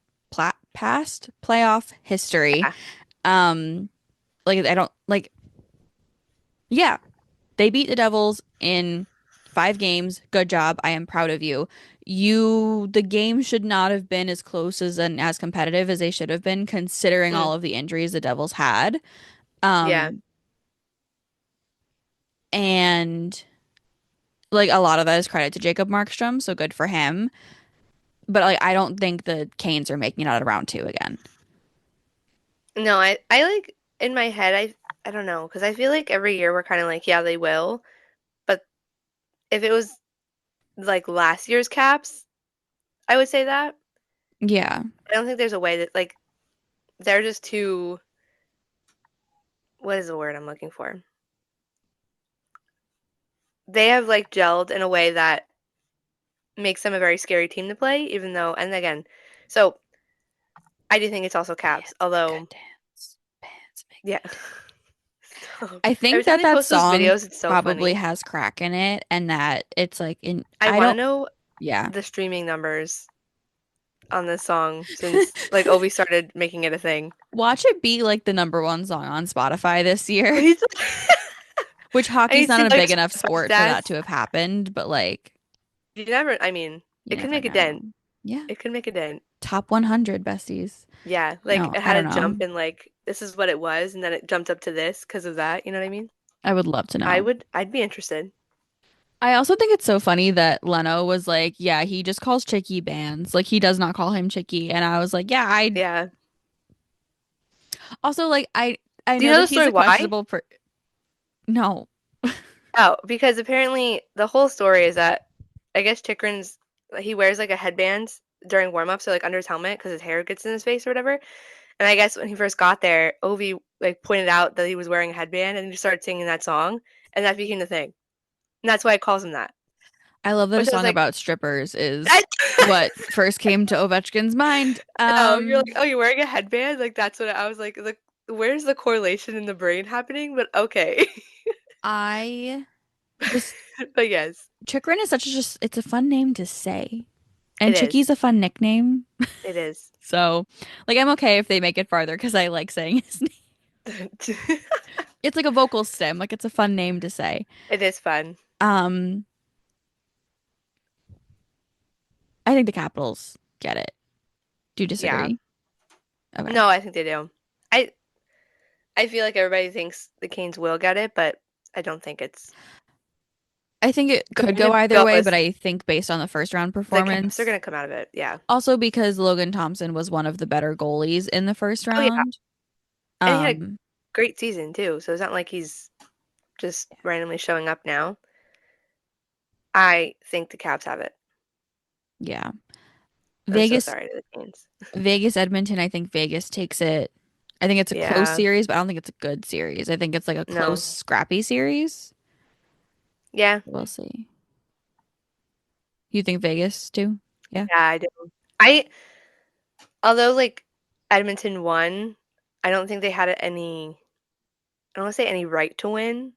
playoff history. Yeah. Um, like I don't like yeah, they beat the Devils in 5 games. Good job. I am proud of you. The game should not have been as close as and as competitive as they should have been, considering Mm, all of the injuries the Devils had. yeah. Um, and like a lot of that is credit to Jacob Markstrom, so good for him. But like I don't think the Canes are making it out of round two again. No, I like in my head I don't know because I feel like every year we're kind of like yeah they will, but if it was like last year's Caps, I would say that. Yeah. I don't think there's a way that like they're just too what is the word I'm looking for? They have like gelled in a way that makes them a very scary team to play, even though and again, so I do think it's also Caps, Pants make good although dance. Pants make yeah. good dance. So I every think time that they that post those song videos, it's so probably funny. has crack in it and that it's like in I I want to don't know yeah. the streaming numbers on this song since like Obi started making it a thing. Watch it be like the number one song on Spotify this I year, need to, which I hockey's need to not see a like big enough Spotify sport for that stats. to have happened, but like You never, I mean, you it could never make a know. dent. Yeah. It could make a dent. Top 100 besties. Yeah, like No, it I had don't a jump know. in like this is what it was, and then it jumped up to this because of that. You know what I mean? I would love to know. I'd be interested. I also think it's so funny that Leno was like, yeah, he just calls Chicky bands. Like he does not call him Chicky. And I was like, yeah, I Yeah. also like I Do you know know that the he's story a why? questionable no. Oh, because apparently the whole story is that I guess Chikrin's he wears like a headband during warm-ups or like under his helmet because his hair gets in his face or whatever. And I guess when he first got there, Ovi like pointed out that he was wearing a headband and he just started singing that song, and that became the thing. And that's why it calls him that. I love that a Which I was song like, about strippers is I, what first came to Ovechkin's mind. no, you're like, oh, you're wearing a headband? Like that's what I was like, where's the correlation in the brain happening? But okay. I just But yes, Chikrin is such a just it's a fun name to say. And it Chicky's is. a fun nickname. It is. So, like I'm okay if they make it farther because I like saying his name. It's like a vocal stem, like it's a fun name to say. It is fun. Um, I think the Capitals get it. Do you Yeah. disagree? Okay. No, I think they do. I I feel like everybody thinks the Canes will get it, but I don't think it's I think it could going go to either go way, but as I think based on the first round the Caps are performance, going to come out of it. Yeah. also because Logan Thompson was one of the better goalies in the first Oh yeah, round. and he had a Um, great season too. So it's not like he's just randomly showing up now. I think the Caps have it. yeah. I'm so Vegas, sorry to the Canes. Vegas, Edmonton, I think Vegas takes it. I think it's a close Yeah. series, but I don't think it's a good series. I think it's like a close, No. scrappy series. Yeah. We'll see. You think Vegas too? Yeah. Yeah, I do. I although like Edmonton won, I don't think they had any. I don't want to say any right to win,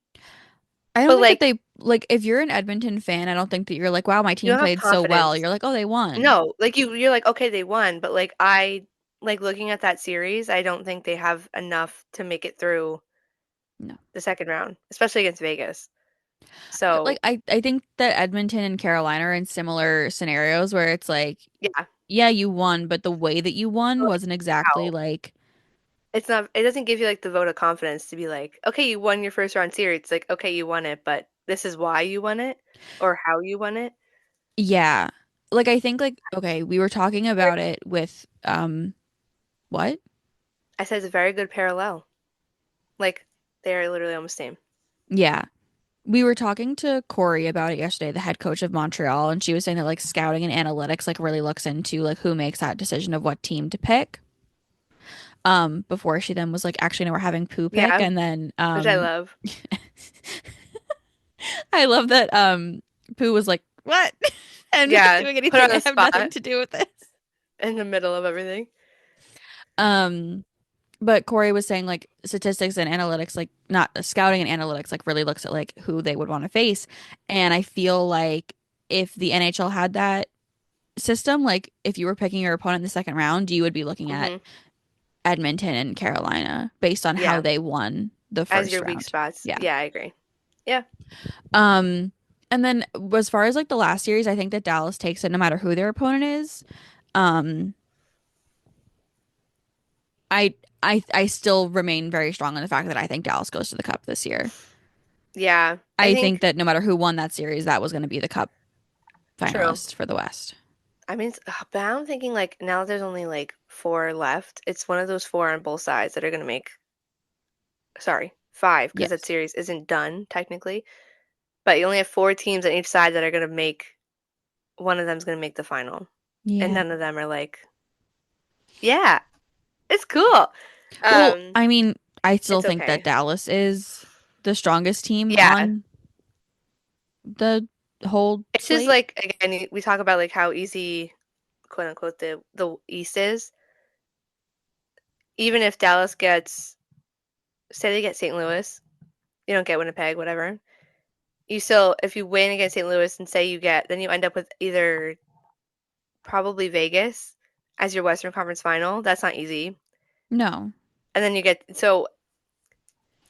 I don't but think that like they like if you're an Edmonton fan, I don't think that you're like, wow, my you team don't have played so well. confidence. You're like, oh, they won. No, like you're like okay, they won, but like I like looking at that series, I don't think they have enough to make it through No. the second round, especially against Vegas. Like So, I think that Edmonton and Carolina are in similar scenarios where it's like, yeah, yeah, you won, but the way that you won like wasn't exactly how like, it's not it doesn't give you like the vote of confidence to be like, okay, you won your first round series. It's like, okay, you won it, but this is why you won it or how you won it. yeah. Like I think like okay, we were talking about it with what? I said it's a very good parallel. Like they're literally almost same. Yeah. We were talking to Corey about it yesterday, the head coach of Montreal, and she was saying that like scouting and analytics like really looks into like who makes that decision of what team to pick. Before she then was like, actually, no, we're having poo pick. Yeah, And then which I love. I love that Pooh was like, what? I'm not Yeah, doing put on anything. I the have nothing spot to do with this. in the middle of everything. Um, but Corey was saying like statistics and analytics, like not scouting and analytics, like really looks at like who they would want to face. And I feel like if the NHL had that system, like if you were picking your opponent in the second round, you would be looking at Hmm. Edmonton and Carolina based on how Yeah, they won the as first your weak round. spots. Yeah. Yeah, I agree. Yeah, Um, and then as far as like the last series, I think that Dallas takes it no matter who their opponent is. Um, I I still remain very strong on the fact that I think Dallas goes to the Cup this year. yeah. I I think think that no matter who won that series, that was going to be the Cup true. finalist for the West. I mean, but I'm thinking like now that there's only like four left. It's one of those four on both sides that are gonna make. Sorry, five because that Yes. series isn't done technically. But you only have four teams on each side that are gonna make. One of them's gonna make the final, and Yeah. none of them are like, yeah, it's cool. Well, Um, I mean, I still it's think that okay. Dallas is the strongest team Yeah, on the whole it's just slate. like again, we talk about like how easy, quote unquote, the East is. Even if Dallas gets, say they get St. Louis, you don't get Winnipeg, whatever. You still, if you win against St. Louis and say you get, then you end up with either probably Vegas as your Western Conference final. That's not easy. No. And then you get, so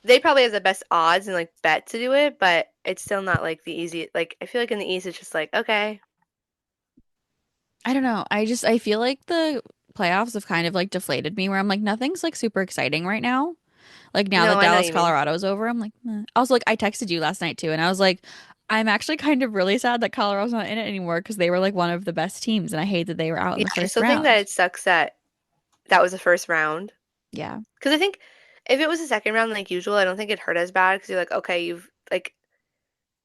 they probably have the best odds and like bet to do it, but it's still not like the easy. Like I feel like in the East, it's just like okay, I don't know. I feel like the playoffs have kind of like deflated me where I'm like nothing's like super exciting right now. Like now no, that I know what Dallas you mean. Colorado's over, I'm like, meh. Also like I texted you last night too and I was like I'm actually kind of really sad that Colorado's not in it anymore because they were like one of the best teams and I hate that they were out in Yeah, the I first still think that round. it sucks that that was the first round Yeah. because I think if it was the second round like usual, I don't think it hurt as bad because you're like okay, you've like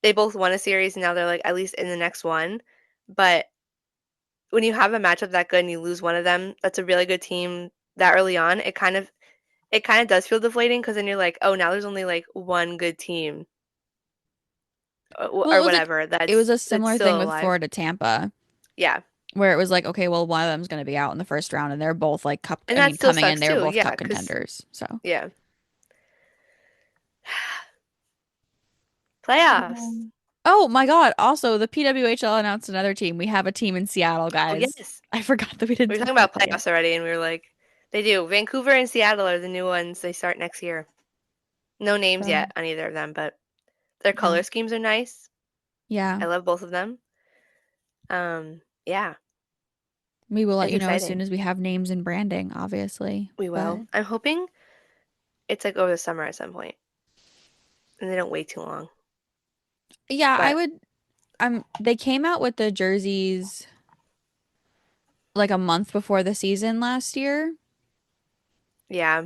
they both won a series and now they're like at least in the next one, but when you have a matchup that good and you lose one of them, that's a really good team that early on, it kind of does feel deflating because then you're like, oh, now there's only like one good team Well, or whatever it was a that's similar thing still with alive. Florida Tampa, Yeah. where it was like, okay, well, one of them's going to be out in the first round, and they're both like cup. And I that mean, still coming in, sucks they're too. both Yeah, cup because contenders. So yeah. yeah. Playoffs. Oh my God! Also, the PWHL announced another team. We have a team in Seattle, Oh, guys. yes. I forgot that we didn't We were talk talking about about that yet. playoffs already, and we were like, they do. Vancouver and Seattle are the new ones. They start next year. No names So yet on either of them, but their yeah, color schemes are nice. yeah, I love both of them. Yeah, we will let it's you know as soon exciting. as we have names and branding, obviously. We But will. I'm hoping it's like over the summer at some point, and they don't wait too long. yeah, I But would. They came out with the jerseys like a month before the season last year. yeah,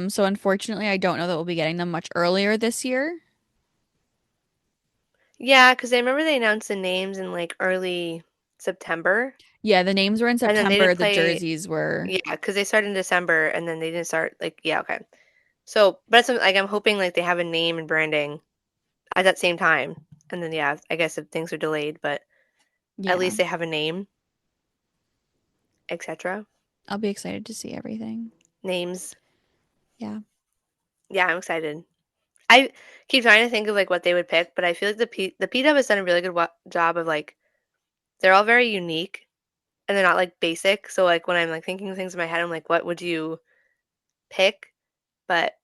So unfortunately, I don't know that we'll be getting them much earlier this year. yeah, because I remember they announced the names in like early September, Yeah, the names were in and then they September. didn't The play. jerseys were, Yeah, because they started in December, and then they didn't start like yeah, okay. So, but it's like I'm hoping like they have a name and branding at that same time, and then yeah, I guess if things are delayed, but at yeah. least they have a name, etc. I'll be excited to see everything. Names. Yeah. Yeah, I'm excited. I keep trying to think of like what they would pick, but I feel like the PW has done a really good job of like they're all very unique and they're not like basic. So like when I'm like thinking of things in my head, I'm like, what would you pick? But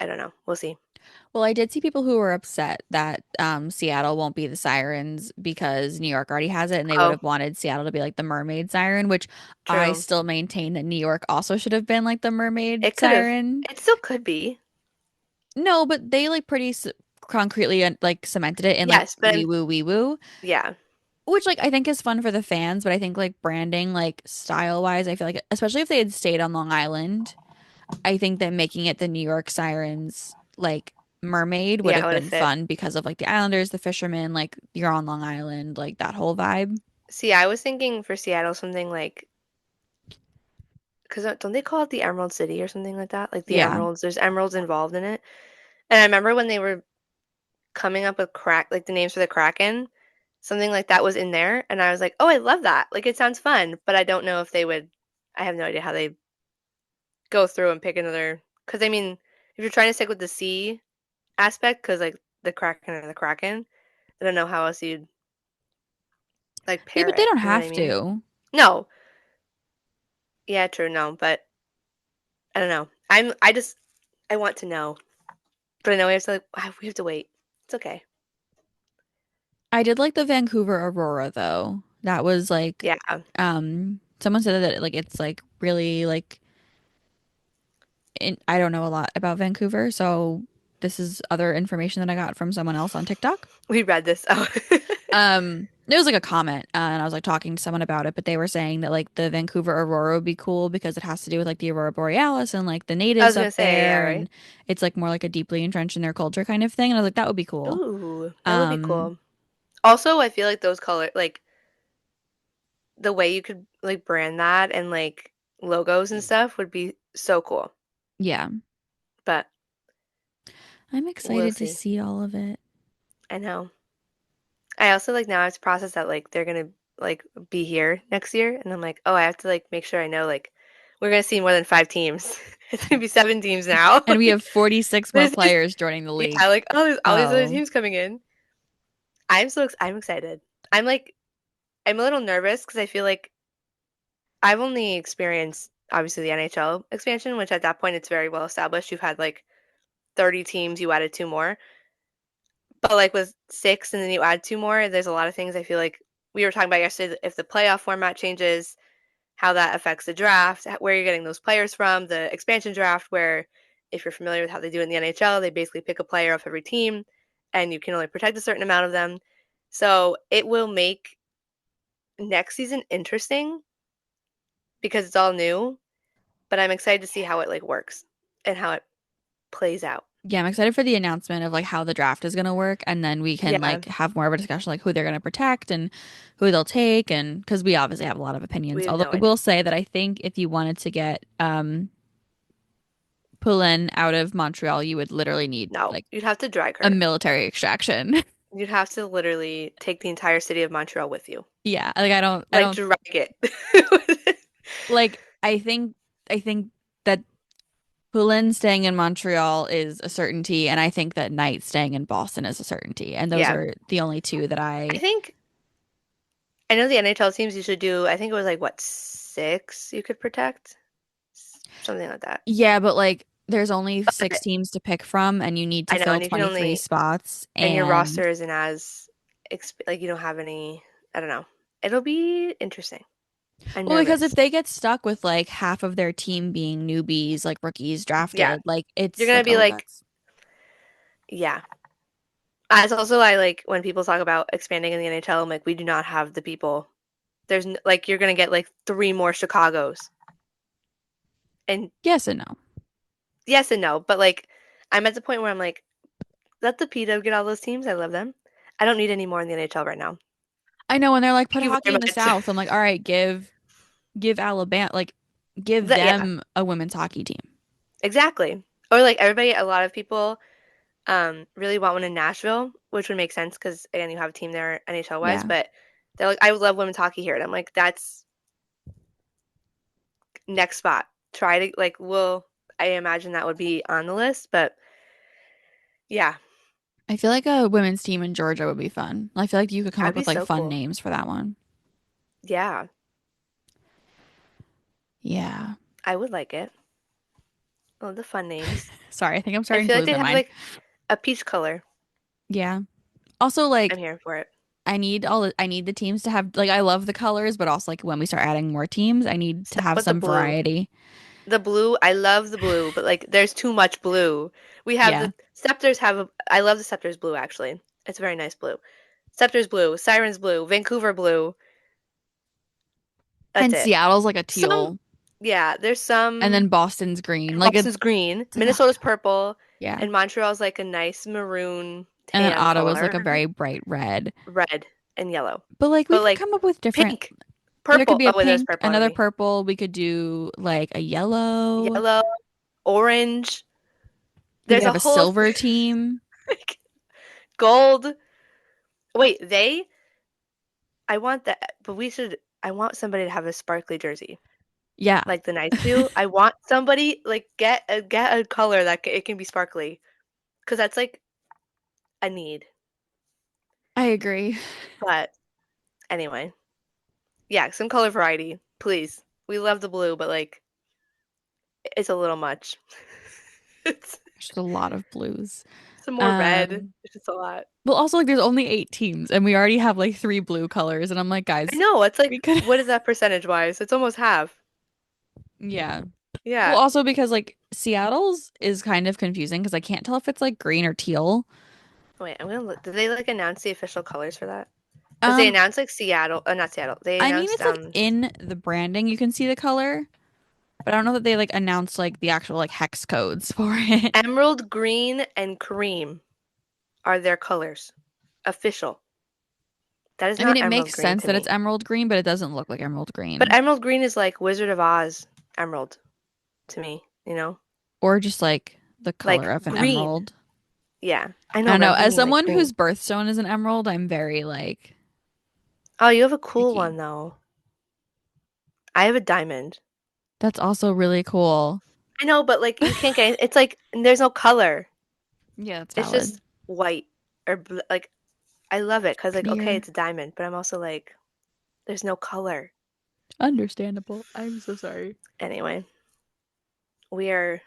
I don't know. We'll see. Well, I did see people who were upset that Seattle won't be the Sirens because New York already has it, and they would Oh, have wanted Seattle to be like the Mermaid Siren, which I true. still maintain that New York also should have been like the Mermaid It could have. Siren. It still could be. No, but they like pretty concretely like cemented it in like Yes, but wee woo wee woo, yeah, which like I think is fun for the fans, but I think like branding like style wise, I feel like especially if they had stayed on Long Island, I think that making it the New York Sirens like mermaid would yeah, it have would have been fit. fun because of like the Islanders, the fishermen, like you're on Long Island, like that whole vibe. See, I was thinking for Seattle something like because don't they call it the Emerald City or something like that? Like the Yeah. emeralds, there's emeralds involved in it. And I remember when they were coming up with like the names for the Kraken, something like that was in there, and I was like, oh, I love that. Like it sounds fun, but I don't know if they would. I have no idea how they go through and pick another. Because I mean, if you're trying to stick with the sea aspect, because like the Kraken or the Kraken, I don't know how else you'd like Yeah, pair but they it. don't You know what I have mean? to. No. Yeah, true. No, but I don't know. I want to know, but I know we have to like we have to wait. It's okay. I did like the Vancouver Aurora though. That was like Yeah, someone said that like it's like really like I don't know a lot about Vancouver, so this is other information that I got from someone else on TikTok. we read this. Oh, It was like a comment, and I was like talking to someone about it, but they were saying that like the Vancouver Aurora would be cool because it has to do with like the Aurora Borealis and like the I natives was up gonna say yeah, there, right. and it's like more like a deeply entrenched in their culture kind of thing. And I was like, that would be cool. Ooh, that would be Um, cool. Also, I feel like those color like the way you could like brand that and like logos and stuff would be so cool. yeah, But I'm we'll excited to see. see all of it. I know. I also like now I have to process that like they're gonna like be here next year, and I'm like, oh, I have to like make sure I know like we're gonna see more than 5 teams. It's gonna be 7 teams now. And we have Like 46 more there's these, players joining the yeah, league. like oh, there's all these other So, teams coming in. I'm excited. I'm a little nervous because I feel like I've only experienced obviously the NHL expansion, which at that point it's very well established. You've had like 30 teams, you added two more. But like with six and then you add two more, there's a lot of things I feel like we were talking about yesterday. If the playoff format changes, how that affects the draft, where you're getting those players from, the expansion draft, where if you're familiar with how they do it in the NHL, they basically pick a player off every team and you can only protect a certain amount of them. So it will make next season interesting because it's all new, but I'm excited to see how it like works and how it plays out. Yeah, I'm excited for the announcement of like how the draft is gonna work, and then we can Yeah, like have more of a discussion like who they're gonna protect and who they'll take, and because we obviously have a lot of we opinions. have Although no I idea. will say that I think if you wanted to get Poulin out of Montreal, you would literally need No, like you'd have to drag a her. military extraction. You'd have to literally take the entire city of Montreal with you. Yeah, like I Like don't drag it. like I think that Poulin staying in Montreal is a certainty, and I think that Knight staying in Boston is a certainty, and those Yeah. are the only two that I I. think I know the NHL teams usually do, I think it was like what, six you could protect? Something like that. Yeah, but like there's only six But teams to pick from, and you need to I know, fill and you can 23 only, spots. and your And roster isn't as, like you don't have any, I don't know. It'll be interesting. I'm well, because if nervous. they get stuck with like half of their team being newbies, like rookies Yeah. drafted, like You're it's gonna like, be oh, like, that's yeah. As also, I like when people talk about expanding in the NHL, I'm like, we do not have the people. Like, you're gonna get like three more Chicago's. And yes and no. yes and no, but like, I'm at the point where I'm like, let the PW get all those teams. I love them. I don't need any more in the NHL right now. I know when they're like put Thank you hockey very in the much. South, I'm like, all right, give Alabama like give Yeah, them a women's hockey team. exactly. Or like everybody, a lot of people really want one in Nashville, which would make sense because again, you have a team there NHL wise, Yeah. but they're like, I would love women's hockey here. And I'm like, that's next spot. Try to like, well, I imagine that would be on the list, but yeah, I feel like a women's team in Georgia would be fun. I feel like you could come that'd up be with like so fun cool. names for that one. Yeah, Yeah. I would like it. Oh, the fun names. Sorry, I think I'm I starting feel to like lose they'd my have mind. like a peach color. Yeah. Also, I'm like here for it. I need the teams to have like I love the colors, but also like when we start adding more teams, I need to Stop have with the some blue. variety. The blue, I love the blue, but like there's too much blue. We have Yeah. the Scepters have I love the Scepters blue actually. It's a very nice blue. Scepters blue, Sirens blue, Vancouver blue. That's And it. Seattle's like a Some teal, yeah, there's and some then Boston's green. Like Boston's green, it's like oh Minnesota's God. purple, Yeah. and Montreal's like a nice maroon And then tan Ottawa's like a color, very bright red. red and yellow. But like we But could like come up with different pink, there could purple. be a Oh wait, there's pink, purple another already. purple. We could do like a yellow. Yellow, orange. We There's could a have a whole silver team. like, gold. Wait, they I want that, but we should. I want somebody to have a sparkly jersey, Yeah. like the Knights do. I want somebody like get a color that it can be sparkly, because that's like a need. I agree. But anyway, yeah, some color variety, please. We love the blue, but like it's a little much. It's There's a lot of blues. some more red. Um, It's just a lot. well, also like there's only 8 teams, and we already have like three blue colors, and I'm like, I guys, know. It's like we could. what is that percentage wise? It's almost half. Yeah. Well, Yeah. also because like Seattle's is kind of confusing because I can't tell if it's like green or teal. Wait, I'm gonna look. Did they like announce the official colors for that? Because they Um, announced like Seattle, not Seattle. They I mean announced it's like in the branding you can see the color, but I don't know that they like announced like the actual like hex codes for it. emerald green and cream are their colors. Official. That is I mean, not it emerald makes green sense to that it's me. emerald green, but it doesn't look like emerald But green. emerald green is like Wizard of Oz emerald to me, you know? Or just like the color Like of an green. emerald. Yeah. I I know, don't but know. I'm As thinking like someone green. whose birthstone is an emerald, I'm very like Oh, you have a cool picky. one though. I have a diamond. That's also really cool. I know, but like you can't get it's like there's no color. Yeah, that's It's valid. just white or like I love it because like okay, Clear. it's a diamond, but I'm also like there's no color. Understandable. I'm so sorry. Anyway, we are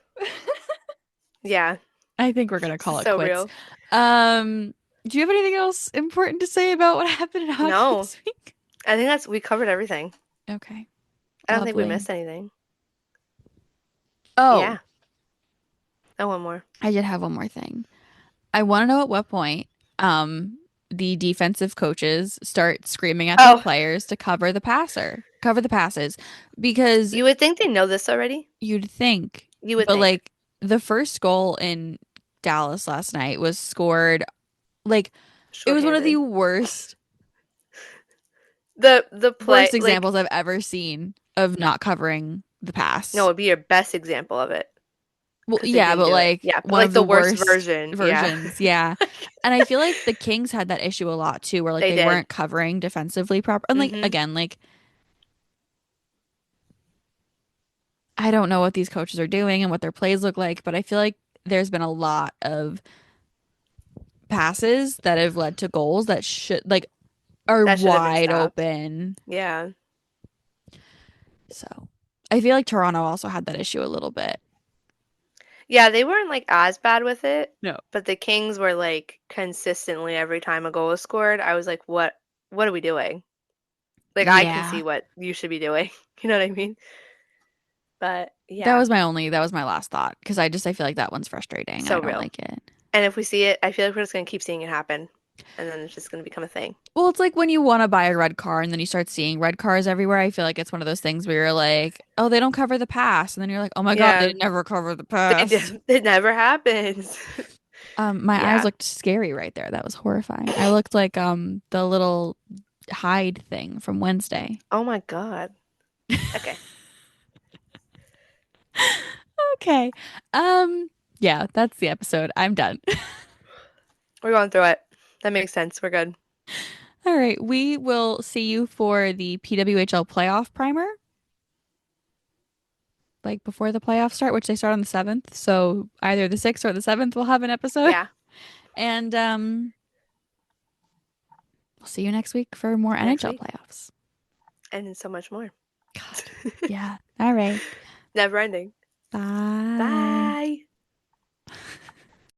yeah, I think we're gonna this is call it so quits. real. Um, do you have anything else important to say about what happened in hockey No, this week? I think that's we covered everything. Okay, I don't think we lovely. missed anything. Oh, Yeah. Oh, one more. I did have one more thing. I want to know at what point the defensive coaches start screaming at their Oh, players to cover the passes because you would think they know this already. you'd think, You would but think. like the first goal in Dallas last night was scored like it was one of the Shorthanded. The play worst like examples I've ever seen of not covering the no, pass. it'd be your best example of it Well, because they yeah, didn't but do it. like Yeah, but one like of the the worst worst version. Yeah. versions. Yeah. And I feel like the Kings had that issue a lot too, where like They they did. weren't covering defensively proper. And like Mm-hmm. again, like I don't know what these coaches are doing and what their plays look like, but I feel like there's been a lot of passes that have led to goals that should like are That should have been wide stopped. open. Yeah. So I feel like Toronto also had that issue a little bit. Yeah, they weren't like as bad with it, No. but the Kings were like consistently every time a goal was scored, I was like, what are we doing? Like I can see Yeah. what you should be doing. You know what I mean? But yeah, That was my last thought because I feel like that one's frustrating and I so don't real. like it. And if we see it, I feel like we're just gonna keep seeing it happen. And then it's just gonna become a thing. Well, it's like when you want to buy a red car and then you start seeing red cars everywhere. I feel like it's one of those things where you're like, oh, they don't cover the pass. And then you're like, oh my God, Yeah, they never cover the they pass. do. It never happens. My eyes Yeah. looked scary right there. That was horrifying. I looked like the little hide thing from Wednesday. Oh my God. Okay. Okay. Yeah, that's the episode. I'm done. We're going through it. That makes sense. We're good. All right, we will see you for the PWHL playoff primer, like before the playoffs start, which they start on the 7th. So either the 6th or the 7th we'll have an episode. Yeah. And we'll see you next week for more Next NHL week. playoffs. And so much more. God. Yeah. All right. Never ending. Bye. Bye.